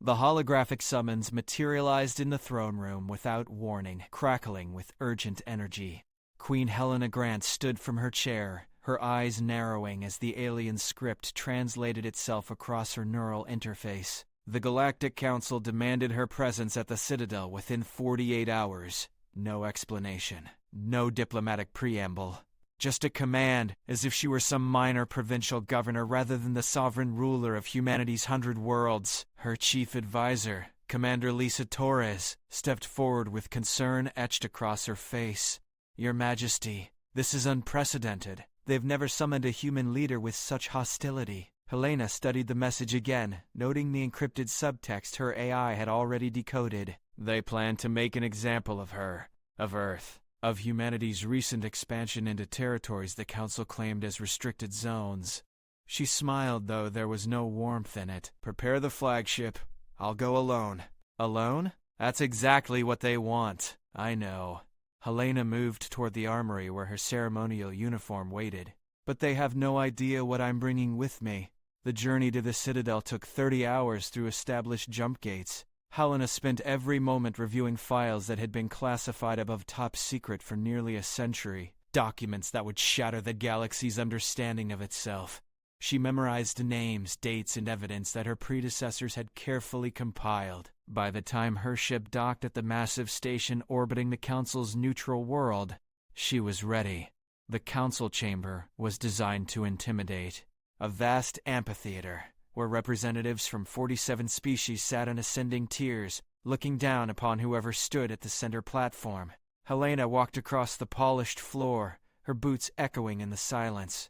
The holographic summons materialized in the throne room without warning, crackling with urgent energy. Queen Helena Grant stood from her chair, her eyes narrowing as the alien script translated itself across her neural interface. The Galactic Council demanded her presence at the Citadel within 48 hours. No explanation, no diplomatic preamble. Just a command, as if she were some minor provincial governor rather than the sovereign ruler of humanity's 100 worlds. Her chief advisor, Commander Lisa Torres, stepped forward with concern etched across her face. "Your Majesty, this is unprecedented. They've never summoned a human leader with such hostility." Helena studied the message again, noting the encrypted subtext her AI had already decoded. "They plan to make an example of her, of Earth, of humanity's recent expansion into territories the Council claimed as restricted zones." She smiled, though there was no warmth in it. "Prepare the flagship. I'll go alone." "Alone? That's exactly what they want. I know." Helena moved toward the armory where her ceremonial uniform waited. "But they have no idea what I'm bringing with me." The journey to the Citadel took 30 hours through established jump gates. Helena spent every moment reviewing files that had been classified above top secret for nearly a century, documents that would shatter the galaxy's understanding of itself. She memorized names, dates, and evidence that her predecessors had carefully compiled. By the time her ship docked at the massive station orbiting the Council's neutral world, she was ready. The Council chamber was designed to intimidate. A vast amphitheater, where representatives from 47 species sat in ascending tiers, looking down upon whoever stood at the center platform. Helena walked across the polished floor, her boots echoing in the silence.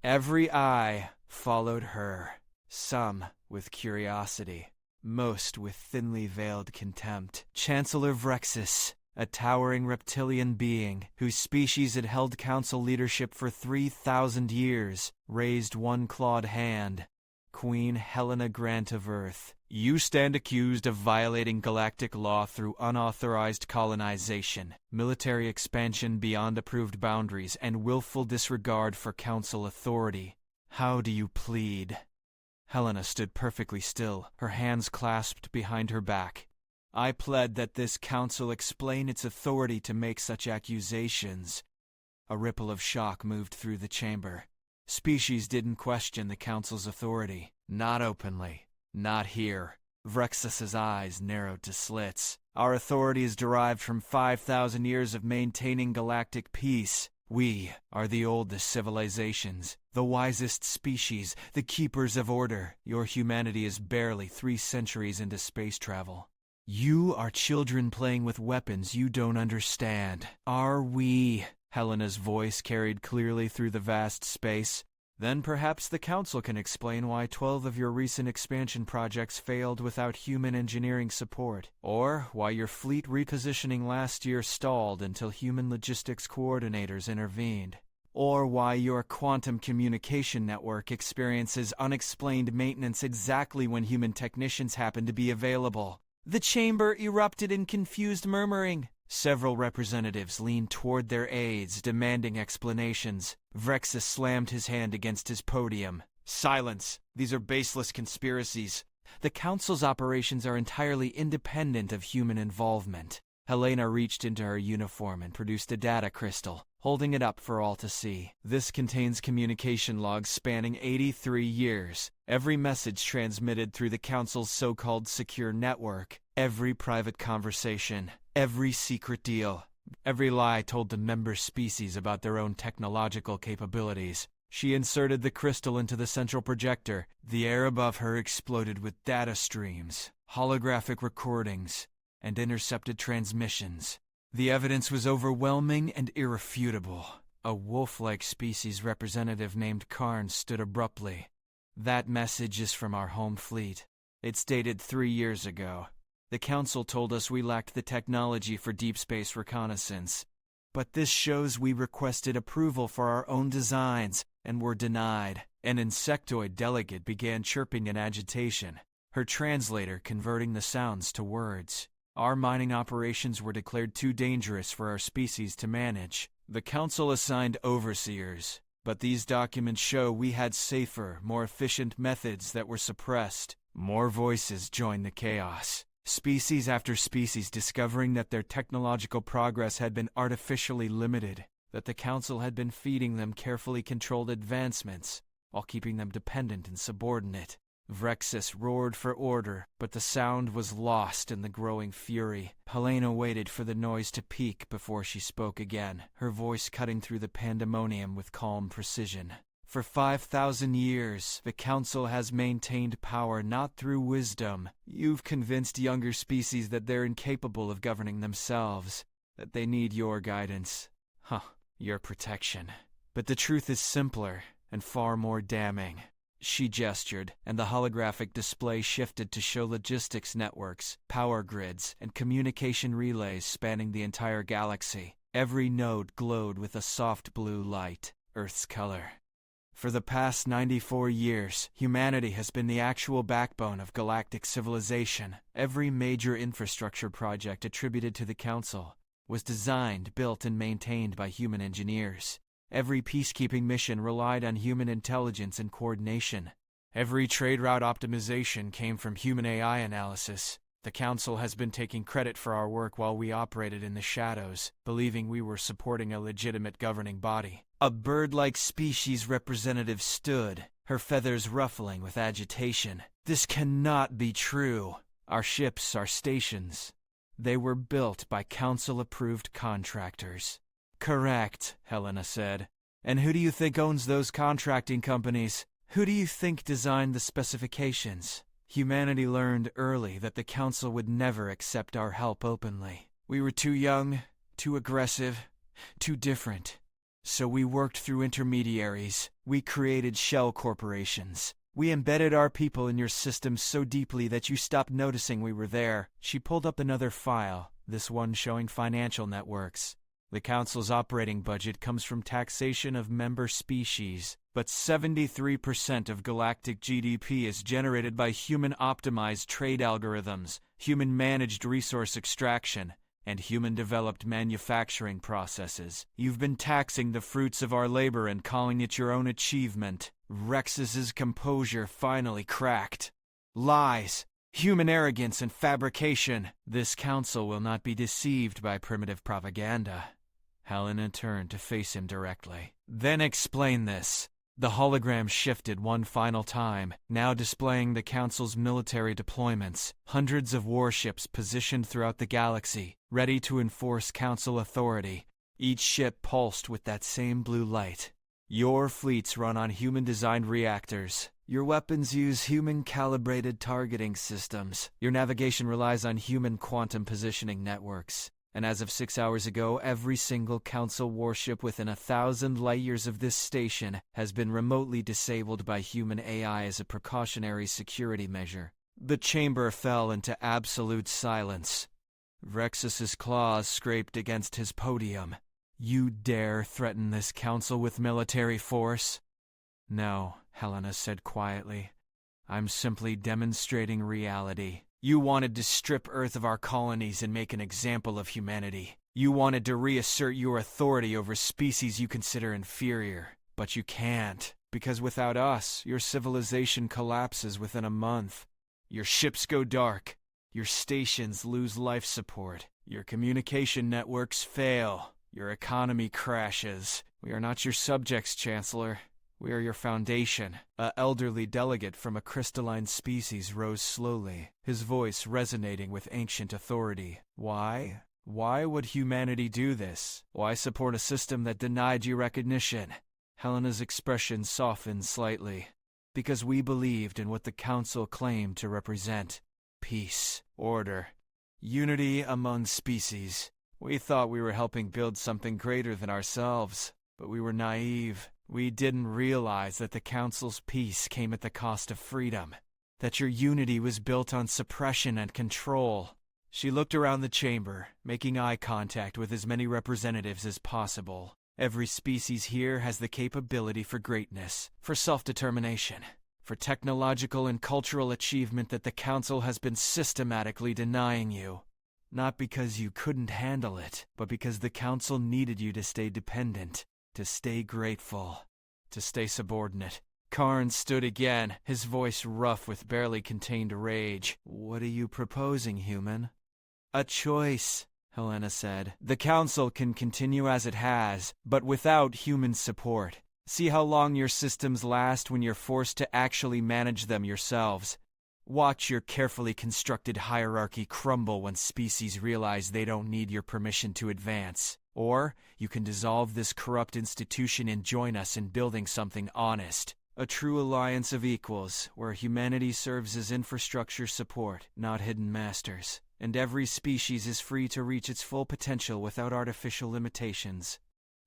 Every eye followed her, some with curiosity, most with thinly veiled contempt. Chancellor Vrexus, a towering reptilian being whose species had held council leadership for 3,000 years, raised one clawed hand. "Queen Helena Grant of Earth, you stand accused of violating galactic law through unauthorized colonization, military expansion beyond approved boundaries, and willful disregard for council authority. How do you plead?" Helena stood perfectly still, her hands clasped behind her back. "I pled that this council explain its authority to make such accusations." A ripple of shock moved through the chamber. Species didn't question the council's authority. Not openly. Not here. Vrexus's eyes narrowed to slits. "Our authority is derived from 5,000 years of maintaining galactic peace. We are the oldest civilizations, the wisest species, the keepers of order. Your humanity is barely 3 centuries into space travel. You are children playing with weapons you don't understand. Are we?" Helena's voice carried clearly through the vast space. "Then perhaps the Council can explain why 12 of your recent expansion projects failed without human engineering support, or why your fleet repositioning last year stalled until human logistics coordinators intervened, or why your quantum communication network experiences unexplained maintenance exactly when human technicians happen to be available." The chamber erupted in confused murmuring. Several representatives leaned toward their aides, demanding explanations. Vrexus slammed his hand against his podium. "Silence! These are baseless conspiracies. The Council's operations are entirely independent of human involvement." Helena reached into her uniform and produced a data crystal, holding it up for all to see. "This contains communication logs spanning 83 years. Every message transmitted through the Council's so-called secure network. Every private conversation. Every secret deal. Every lie told to member species about their own technological capabilities." She inserted the crystal into the central projector. The air above her exploded with data streams, holographic recordings, and intercepted transmissions. The evidence was overwhelming and irrefutable. A wolf-like species representative named Karn stood abruptly. "That message is from our home fleet. It's dated 3 years ago. The Council told us we lacked the technology for deep space reconnaissance. But this shows we requested approval for our own designs and were denied." An insectoid delegate began chirping in agitation, her translator converting the sounds to words. "Our mining operations were declared too dangerous for our species to manage. The Council assigned overseers, but these documents show we had safer, more efficient methods that were suppressed. More voices joined the chaos. Species after species discovering that their technological progress had been artificially limited, that the Council had been feeding them carefully controlled advancements, while keeping them dependent and subordinate. Vrexus roared for order, but the sound was lost in the growing fury. Helena waited for the noise to peak before she spoke again, her voice cutting through the pandemonium with calm precision. For 5,000 years, the Council has maintained power not through wisdom. You've convinced younger species that they're incapable of governing themselves, that they need your guidance. Your protection. But the truth is simpler and far more damning. She gestured, and the holographic display shifted to show logistics networks, power grids, and communication relays spanning the entire galaxy. Every node glowed with a soft blue light, Earth's color. For the past 94 years, humanity has been the actual backbone of galactic civilization. Every major infrastructure project attributed to the Council was designed, built, and maintained by human engineers. Every peacekeeping mission relied on human intelligence and coordination. Every trade route optimization came from human AI analysis. The Council has been taking credit for our work while we operated in the shadows, believing we were supporting a legitimate governing body. A bird-like species representative stood, her feathers ruffling with agitation. This cannot be true. Our ships, our stations, they were built by Council-approved contractors. Correct, Helena said. And who do you think owns those contracting companies? Who do you think designed the specifications? Humanity learned early that the Council would never accept our help openly. We were too young, too aggressive, too different. So we worked through intermediaries. We created shell corporations. We embedded our people in your systems so deeply that you stopped noticing we were there. She pulled up another file, this one showing financial networks. The Council's operating budget comes from taxation of member species, but 73% of galactic GDP is generated by human-optimized trade algorithms, human-managed resource extraction, and human-developed manufacturing processes. You've been taxing the fruits of our labor and calling it your own achievement. Rexus's composure finally cracked. Lies, human arrogance, and fabrication. This Council will not be deceived by primitive propaganda. Helena turned to face him directly. Then explain this. The hologram shifted one final time, now displaying the Council's military deployments. Hundreds of warships positioned throughout the galaxy, ready to enforce Council authority. Each ship pulsed with that same blue light. Your fleets run on human-designed reactors. Your weapons use human-calibrated targeting systems. Your navigation relies on human quantum positioning networks. And as of 6 hours ago, every single Council warship within 1,000 light-years of this station has been remotely disabled by human AI as a precautionary security measure. The chamber fell into absolute silence. Vrexus's claws scraped against his podium. You dare threaten this Council with military force? No, Helena said quietly. I'm simply demonstrating reality. You wanted to strip Earth of our colonies and make an example of humanity. You wanted to reassert your authority over species you consider inferior. But you can't, because without us, your civilization collapses within a month. Your ships go dark. Your stations lose life support. Your communication networks fail. Your economy crashes. We are not your subjects, Chancellor. We are your foundation. An elderly delegate from a crystalline species rose slowly, his voice resonating with ancient authority. Why? Why would humanity do this? Why support a system that denied you recognition? Helena's expression softened slightly. Because we believed in what the Council claimed to represent. Peace, order, unity among species. We thought we were helping build something greater than ourselves, but we were naive. We didn't realize that the Council's peace came at the cost of freedom, that your unity was built on suppression and control. She looked around the chamber, making eye contact with as many representatives as possible. Every species here has the capability for greatness, for self-determination, for technological and cultural achievement that the Council has been systematically denying you. Not because you couldn't handle it, but because the Council needed you to stay dependent, to stay grateful, to stay subordinate. Karn stood again, his voice rough with barely contained rage. "What are you proposing, human?" "A choice," Helena said. "The Council can continue as it has, but without human support. See how long your systems last when you're forced to actually manage them yourselves. Watch your carefully constructed hierarchy crumble when species realize they don't need your permission to advance. Or you can dissolve this corrupt institution and join us in building something honest. A true alliance of equals, where humanity serves as infrastructure support, not hidden masters. And every species is free to reach its full potential without artificial limitations."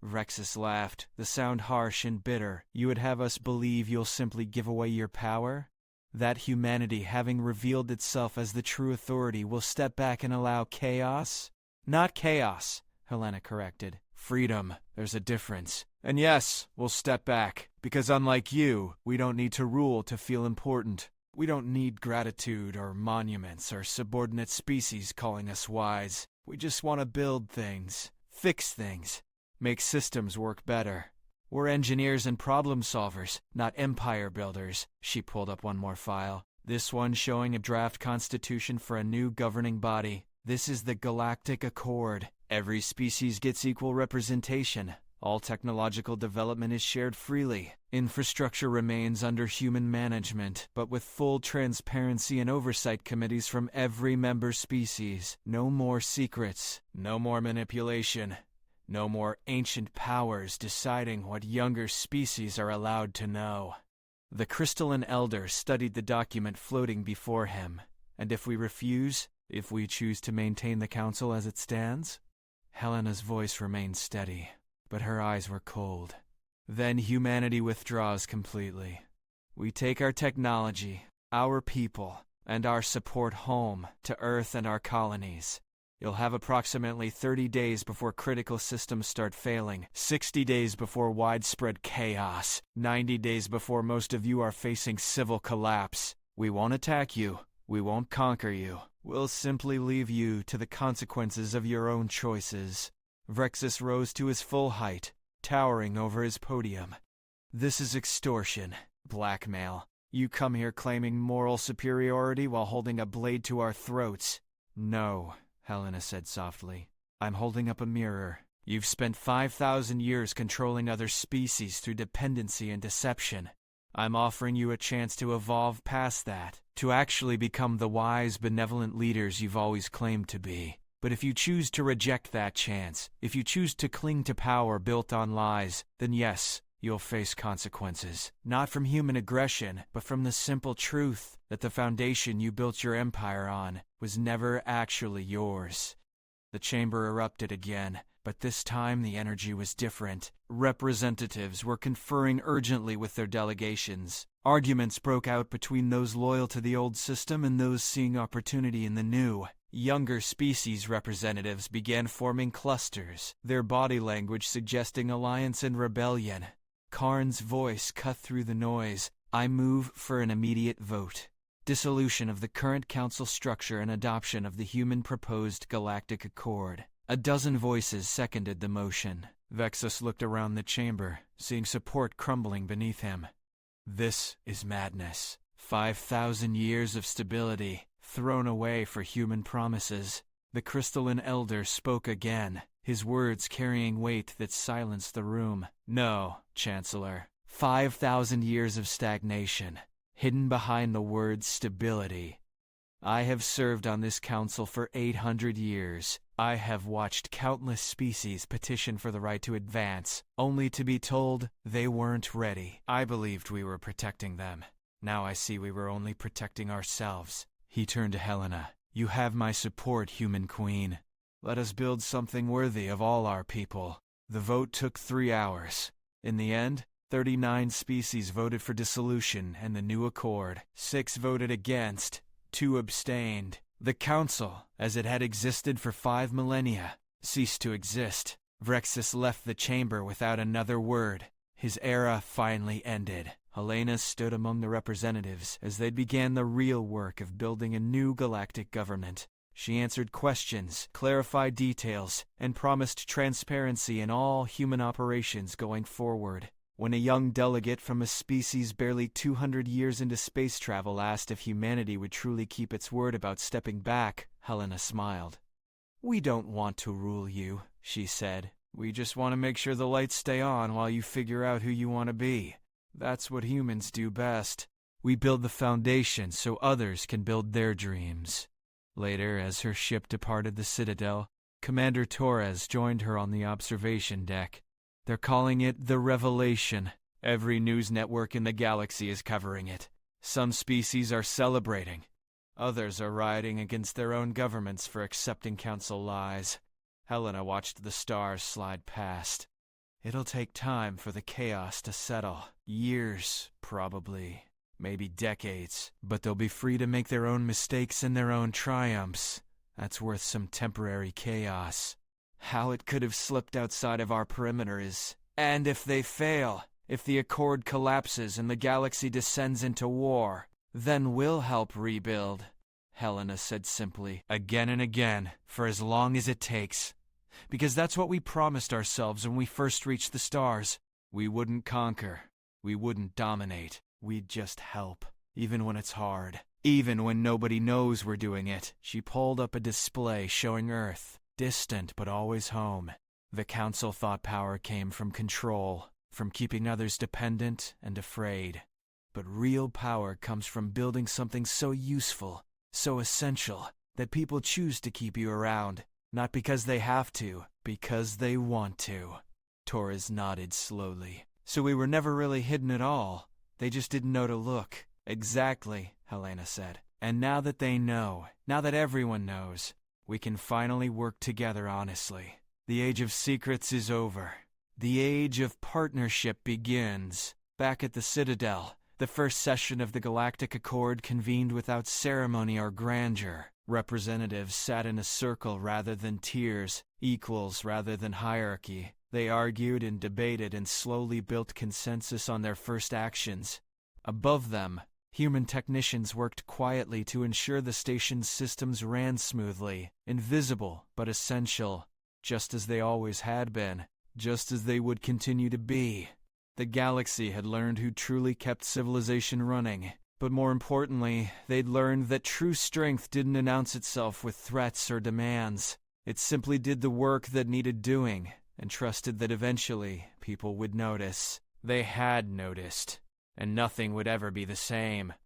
Rexus laughed, the sound harsh and bitter. "You would have us believe you'll simply give away your power? That humanity, having revealed itself as the true authority, will step back and allow chaos?" "Not chaos," Helena corrected. "Freedom. There's a difference. And yes, we'll step back, because unlike you, we don't need to rule to feel important. We don't need gratitude or monuments or subordinate species calling us wise. We just want to build things, fix things, make systems work better. We're engineers and problem solvers, not empire builders." She pulled up one more file. This one showing a draft constitution for a new governing body. "This is the Galactic Accord. Every species gets equal representation. All technological development is shared freely. Infrastructure remains under human management, but with full transparency and oversight committees from every member species. No more secrets, no more manipulation. No more ancient powers deciding what younger species are allowed to know." The crystalline elder studied the document floating before him. "And if we refuse, if we choose to maintain the council as it stands?" Helena's voice remained steady, but her eyes were cold. "Then humanity withdraws completely. We take our technology, our people, and our support home to Earth and our colonies. You'll have approximately 30 days before critical systems start failing, 60 days before widespread chaos, 90 days before most of you are facing civil collapse. We won't attack you. We won't conquer you. We'll simply leave you to the consequences of your own choices." Vrexus rose to his full height, towering over his podium. "This is extortion, blackmail. You come here claiming moral superiority while holding a blade to our throats." "No," Helena said softly. "I'm holding up a mirror. You've spent 5,000 years controlling other species through dependency and deception. I'm offering you a chance to evolve past that, to actually become the wise, benevolent leaders you've always claimed to be. But if you choose to reject that chance, if you choose to cling to power built on lies, then yes, you'll face consequences. Not from human aggression, but from the simple truth that the foundation you built your empire on was never actually yours." The chamber erupted again, but this time the energy was different. Representatives were conferring urgently with their delegations. Arguments broke out between those loyal to the old system and those seeing opportunity in the new. Younger species representatives began forming clusters, their body language suggesting alliance and rebellion. Karn's voice cut through the noise. "I move for an immediate vote. Dissolution of the current council structure and adoption of the human proposed Galactic Accord." A dozen voices seconded the motion. Vexus looked around the chamber, seeing support crumbling beneath him. "This is madness. 5,000 years of stability, thrown away for human promises." The crystalline elder spoke again, his words carrying weight that silenced the room. "No, Chancellor. 5,000 years of stagnation, hidden behind the word stability. I have served on this council for 800 years. I have watched countless species petition for the right to advance, only to be told they weren't ready. I believed we were protecting them. Now I see we were only protecting ourselves." He turned to Helena. "You have my support, human queen. Let us build something worthy of all our people." The vote took 3 hours. In the end, 39 species voted for dissolution and the new accord. 6 voted against. 2 abstained. The council, as it had existed for 5 millennia, ceased to exist. Vrexus left the chamber without another word. His era finally ended. Helena stood among the representatives as they began the real work of building a new galactic government. She answered questions, clarified details, and promised transparency in all human operations going forward. When a young delegate from a species barely 200 years into space travel asked if humanity would truly keep its word about stepping back, Helena smiled. "We don't want to rule you," she said. "We just want to make sure the lights stay on while you figure out who you want to be. That's what humans do best. We build the foundation so others can build their dreams." Later, as her ship departed the Citadel, Commander Torres joined her on the observation deck. "They're calling it the Revelation. Every news network in the galaxy is covering it. Some species are celebrating. Others are rioting against their own governments for accepting Council lies." Helena watched the stars slide past. "It'll take time for the chaos to settle. Years, probably. Maybe decades. But they'll be free to make their own mistakes and their own triumphs. That's worth some temporary chaos. How it could have slipped outside of our perimeter is... And if they fail, if the Accord collapses and the galaxy descends into war, then we'll help rebuild," Helena said simply, "again and again, for as long as it takes. Because that's what we promised ourselves when we first reached the stars. We wouldn't conquer. We wouldn't dominate. We'd just help, even when it's hard. Even when nobody knows we're doing it." She pulled up a display showing Earth, distant but always home. The Council thought power came from control, from keeping others dependent and afraid. But real power comes from building something so useful, so essential, that people choose to keep you around, not because they have to, because they want to. Torres nodded slowly. "So we were never really hidden at all. They just didn't know to look." "Exactly," Helena said. "And now that they know, now that everyone knows, we can finally work together honestly. The age of secrets is over. The age of partnership begins." Back at the Citadel, the first session of the Galactic Accord convened without ceremony or grandeur. Representatives sat in a circle rather than tiers, equals rather than hierarchy. They argued and debated and slowly built consensus on their first actions. Above them, human technicians worked quietly to ensure the station's systems ran smoothly, invisible but essential, just as they always had been, just as they would continue to be. The galaxy had learned who truly kept civilization running, but more importantly, they'd learned that true strength didn't announce itself with threats or demands. It simply did the work that needed doing, and trusted that eventually people would notice. They had noticed, and nothing would ever be the same.